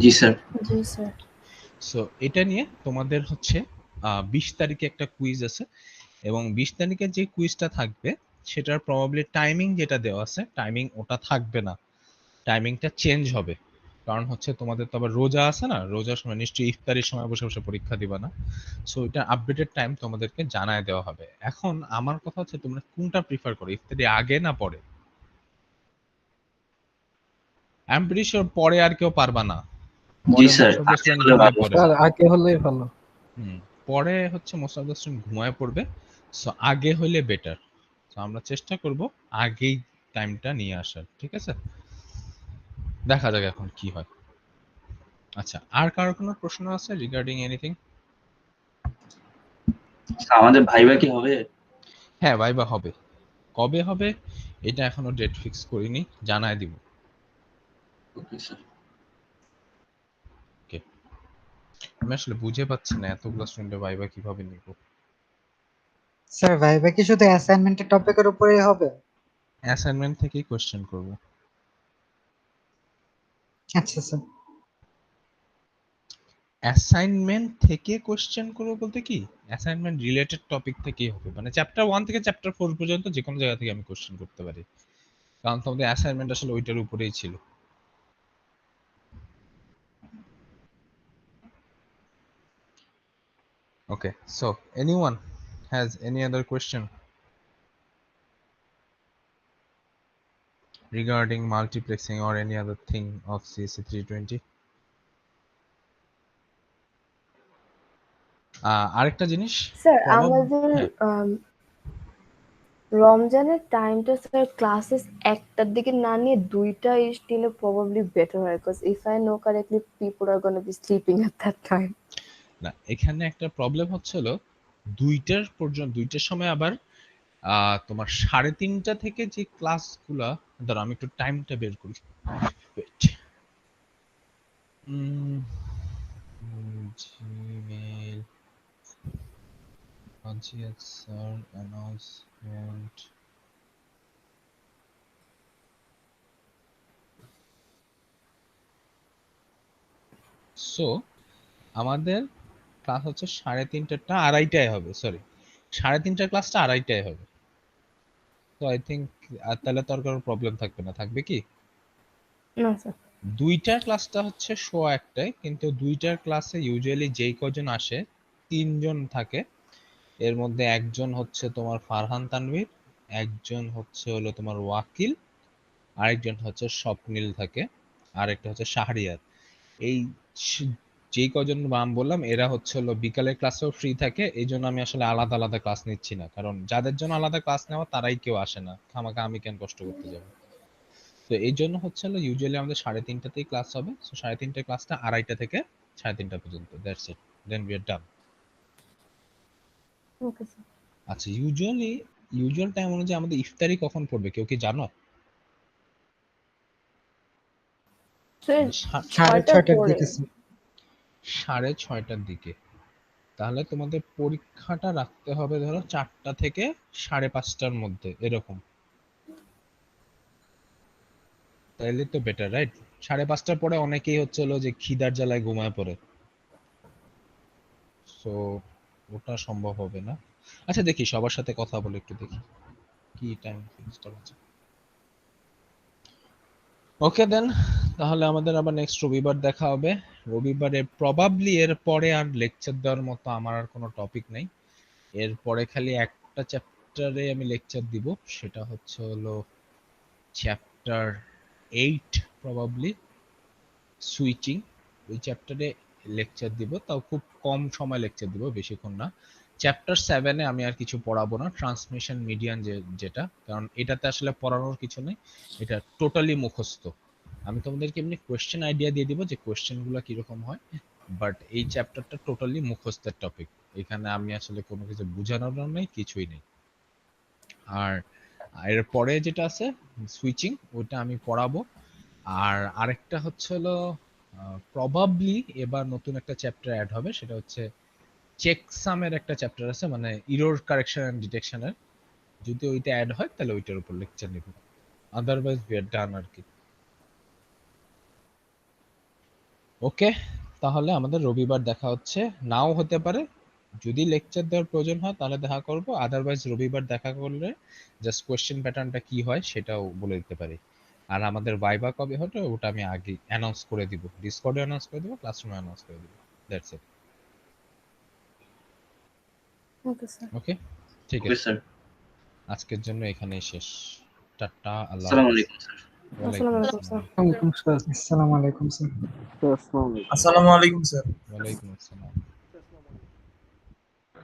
জি স্যার। জি স্যার। সো এটা নিয়ে তোমাদের হচ্ছে 20 তারিখে একটা কুইজ আছে, এবং 20 তারিখে যে কুইজটা থাকবে সেটার প্রবাবলি টাইমিং যেটা দেওয়া আছে, টাইমিং ওটা থাকবে না, টাইমিংটা চেঞ্জ হবে। কারণ হচ্ছে তোমাদের তো আবার রোজা আছে না, রোজার সময় নিশ্চয়ই ইফতারির সময় বসে বসে পরীক্ষা দিবা না। সো এটা আপডেটেড টাইম তোমাদেরকে জানায় দেওয়া হবে। এখন আমার কথা হচ্ছে তোমরা কোনটা প্রিফার করো, ইফতারি আগে না পরে? আই এম প্রিটি শিওর পরে আর কেউ পারবা না, জি পরে স্যার, মোস্ট অফ দ্য আগে স্টুডেন্ট হলে ঘুমায় ভালো। পড়ে। স্যার আগে হলেই ভালো। পরে হচ্ছে মোস্ট অফ দ্য স্টুডেন্ট ঘুমায় পড়বে। সো আগে হলে বেটার। তো আমরা চেষ্টা করব আগেই টাইমটা নিয়ে আসার, ঠিক আছে? দেখা যাক এখন কি হয়। আচ্ছা, আর কারো কোনো প্রশ্ন আছে রিগার্ডিং এনিথিং? আমাদের ভাইবা কি হবে? হ্যাঁ, ভাইবা হবে। কবে হবে এটা এখনো ডেট ফিক্স করিনি, জানায় দিব। Okay sir. ওকে, আমি আসলে বুঝে পাচ্ছি না এতগুলো স্টুডেন্টের ভাইবা কিভাবে নিব। স্যার ভাইবা কি শুধু অ্যাসাইনমেন্টের টপিকের উপরেই হবে? অ্যাসাইনমেন্ট থেকেই কোশ্চেন করব। আচ্ছা স্যার। অ্যাসাইনমেন্ট থেকে কোশ্চেন করব বলতে কি, অ্যাসাইনমেন্ট রিলেটেড টপিক থেকেই হবে, মানে চ্যাপ্টার 1 থেকে চ্যাপ্টার 4 পর্যন্ত যে কোনো জায়গা থেকে আমি কোশ্চেন করতে পারি, কারণ তোমাদের অ্যাসাইনমেন্ট আসলে ওইটার উপরেই ছিল। Okay, so anyone has any other question regarding multiplexing or any other thing of CSC 320? আরেকটা জিনিস, স্যার প্রবাব আমাদের হ্যাঁ রমজানের টাইমটা স্যার ক্লাসেস 1টার দিকে না নিয়ে 2টা ইস দিলে প্রবাবলি বেটার হয়, because if I know correctly people are gonna be sleeping at that time. না, এখানে একটা প্রবলেম হচ্ছিল, 2টার সময় আবার তোমার 3:30 থেকে যে ক্লাসগুলা, ধরো আমি একটু টাইমটা বের করি। Wait. Gmail sir announcement. So আমাদের ক্লাস হচ্ছে 3:30টা 2:30টায় হবে, সরি 3:30টার ক্লাসটা 2:30টায় হবে। তো আই থিঙ্ক তাহলে তো আর কোনো প্রবলেম থাকবে না, থাকবে কি? না স্যার। 2টার ক্লাসটা হচ্ছে 1:15টায়, কিন্তু 2টার ক্লাসে ইউজুয়ালি যেই কজন আসে 3জন থাকে। এর মধ্যে একজন হচ্ছে তোমার ফারহান তানভীর, একজন হচ্ছে হলো তোমার ওয়াকিল, আরেকজন হচ্ছে স্বপ্নিল থাকে, আরেকটা হচ্ছে শাহরিয়ার। এই যেই কজন নাম বললাম এরা হচ্ছে হলো বিকালের ক্লাসেও ফ্রি থাকে, এই জন্য আমি আসলে আলাদা আলাদা ক্লাস নিচ্ছি না, কারণ যাদের জন্য আলাদা ক্লাস নেওয়া তারাই কেউ আসে না, খামাখা আমি কেন কষ্ট করতে যাবো। তো এই জন্য হচ্ছে হলো ইউজুয়ালি আমাদের 3:30টাতেই ক্লাস হবে, সো 3:30টার ক্লাসটা 2:30 থেকে 3:30 পর্যন্ত, that's it, then we are done. Okay sir. আচ্ছা, ইউজুয়াল টাইম অনুযায়ী আমাদের ইফতারি কখন পড়বে কেউ কি জানো? স্যার সাড়ে 6টার ছয়টার পরে। দিকে স্যার। 6:30টার দিকে। তাহলে তোমাদের পরীক্ষাটা রাখতে হবে ধরো 4টা থেকে 5:30টার মধ্যে এরকম, তাইলে তো বেটার, রাইট? 5:30টার পরে অনেকেই হচ্ছে হলো যে খিদার জ্বালায় ঘুমায় পড়ে, সো ওটা সম্ভব হবে না। আচ্ছা দেখি সবার সাথে কথা বলে একটু দেখি কি টাইম ফিক্স করা আছে। ওকে দেন, তাহলে আমাদের আবার নেক্সট রবিবার দেখা হবে। রবিবারে প্রবাবলি এর পরে আর লেকচার দেওয়ার মতো আমার আর কোনো টপিক নেই। এরপরে খালি একটা চ্যাপ্টারে আমি লেকচার দিব, সেটা হচ্ছে হলো চ্যাপ্টার 8 প্রবাবলি, সুইচিং। ওই চ্যাপ্টারে লেকচার দিব, তাও খুব কম সময় লেকচার দিব, বেশিক্ষণ না। চ্যাপ্টার 7-এ আমি আর কিছু পড়াবো না, ট্রান্সমিশন মিডিয়ান যেটা, কারণ এটাতে আসলে পড়ানোর কিছু নেই, এটা টোটালি মুখস্থ। আমি তোমাদেরকে এমনি কোয়েশ্চেন আইডিয়া দিয়ে দিব যে কোয়েশ্চেনগুলো কিরকম হয়, বাট এই চ্যাপ্টারটা টোটালি মুখস্থের টপিক, এখানে আমি আসলে কোনো কিছু বোঝানোর নেই, কিছুই নেই। আর এর পরে যেটা আছে সুইচিং, ওটা আমি পড়াবো। আর আরেকটা হচ্ছে হলো প্রবাবলি এবার নতুন একটা চ্যাপ্টার অ্যাড হবে, সেটা হচ্ছে চেকসামের একটা চ্যাপ্টার আছে, মানে ইরর কারেকশন এন্ড ডিটেকশনের। যদি ওইটা অ্যাড হয় তাহলে ওইটার উপর লেকচার নিব, আদারওয়াইজ উই আর ডান আর কি। ওকে, তাহলে আমাদের রবিবার দেখা হচ্ছে, নাও হতে পারে, যদি লেকচার দেওয়ার প্রয়োজন হয় তাহলে দেখা করব, আদারওয়াইজ রবিবার দেখা করলে জাস্ট কোশ্চেন প্যাটার্নটা কি হয় সেটাও বলে দিতে পারি। আর আমাদের ভাইবা কবে হবে ওটা আমি আগে অ্যানাউন্স করে দিব, ডিসকর্ডে অ্যানাউন্স করে দিব, ক্লাসরুমে অ্যানাউন্স করে দিব, দ্যাটস ইট। Okay sir. ওকে, ঠিক ওকে আছে, স্যার। আজকের জন্য এখানেই শেষ। টাটা, আল্লাহ আসসালামু হাফেজ। আলাইকুম স্যার। ওয়ালাইকুম আসসালামু আলাইকুম আসসালাম। স্যার। ওয়ালাইকুম স্যার। আসসালামু আলাইকুম স্যার। আসসালামু আলাইকুম। আসসালামু আলাইকুম স্যার। ওয়ালাইকুম আসসালাম।